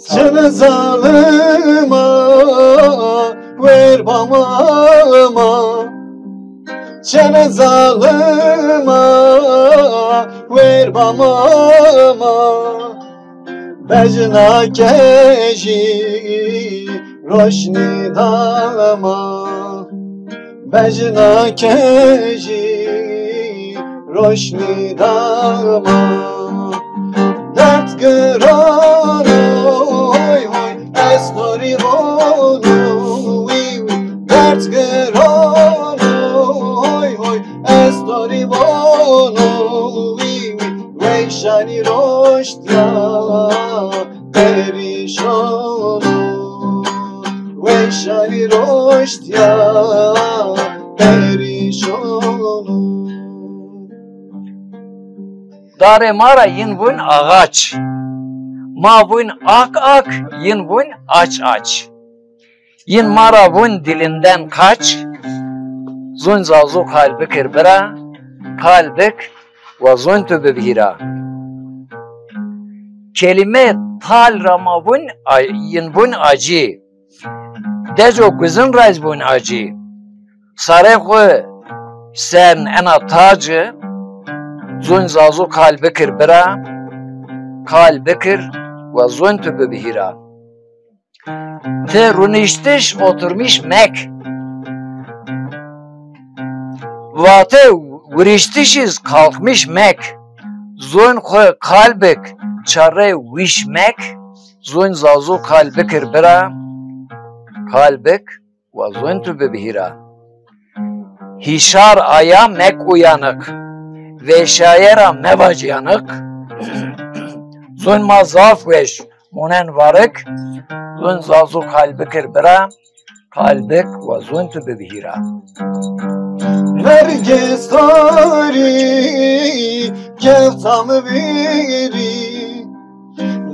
Çene zalıma ver bamama, çene zalıma ver bamama, bejna keji roşni dama, bejna keji roşni dama. Dert gıran oy oy estori vonu, dert gıran oy oy estori vonu, ve şani roştya perişonu, ve şani roştya perişonu. Dare mara yin bun ağaç, ma bun ak yin bun aç. Yin mara bun dilinden kaç, zun zazu kalbi kirbira, kalbik ve zun tübü bihira. Kelime tal rama bun yin bun acı, dejo güzün raz bun acı. Sare khu sen ena tacı, zun zazu kalbi kirbira, kalbikir ve zun tübü bihira. Te runiştiş oturmuş mek, ve te vuriştişiz kalkmış mek, zun khu kalbik çare vişmek, zun zazu kalbi kirbira, kalbik ve zun tübü bihira. Hişar aya mek uyanık, ve şayera mevac yanık, zun mazaf veş munen varık, zun zazu kalbi kirbira, kalbik ve zun tübü bihira. Nergis tari kevtamı biri,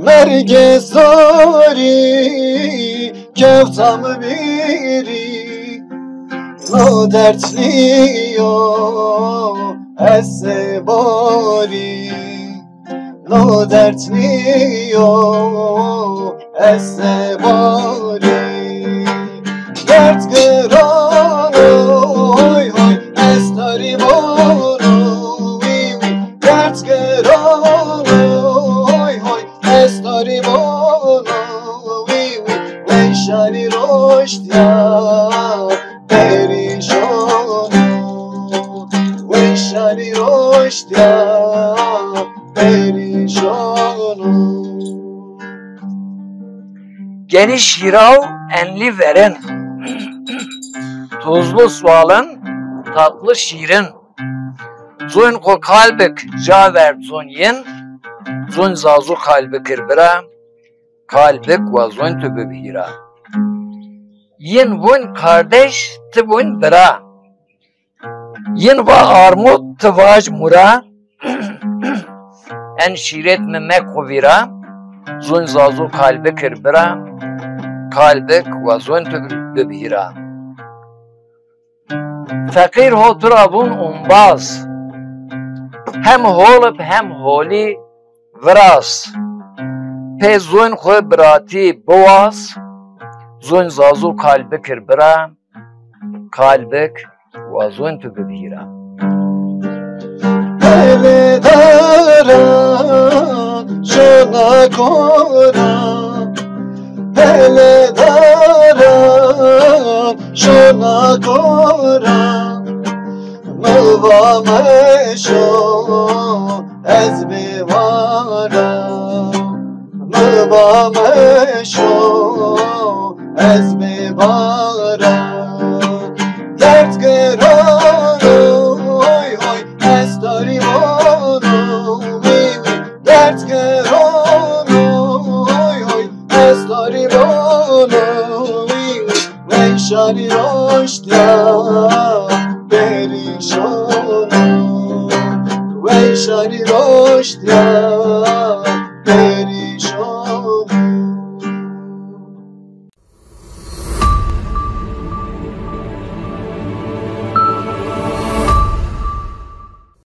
Nergis tari kevtamı biri, no dertliyo esse bari, no dertliyo esse bari. Dert gıran oy oy estari bono, dert gıran oy oy estari bono, ve şani roştya perişonu, ve şani roştya perişonu. Geniş hirav enli veren, tuzlu sualın tatlı şiirin, zun ko kalbik javert zun yin, zun zazu kalbi kirbira, kalbik ve zun tübü bihira. Yin bun kardeş tibun bira, yin va armut tıvac mura, en şiret memek hovira, zun zazu kalbi kirbira, kalbik ve zun tübü bihira. Fakir hotura bun umbaz, hem holip hem holi viras, pe zun khu birati boğaz, zun zazu kalbi kirbira, kalbik ve zun tübü bihira. Hele daran şuna koran, hele daran şuna koran, mıva meşo ezmi vara, mıva meşo ezmi vara. Dert gıran oy oy estari bono, dert gıran oy oy estari bono, ve şani roştya perişonu, ve şani roştya perişonu.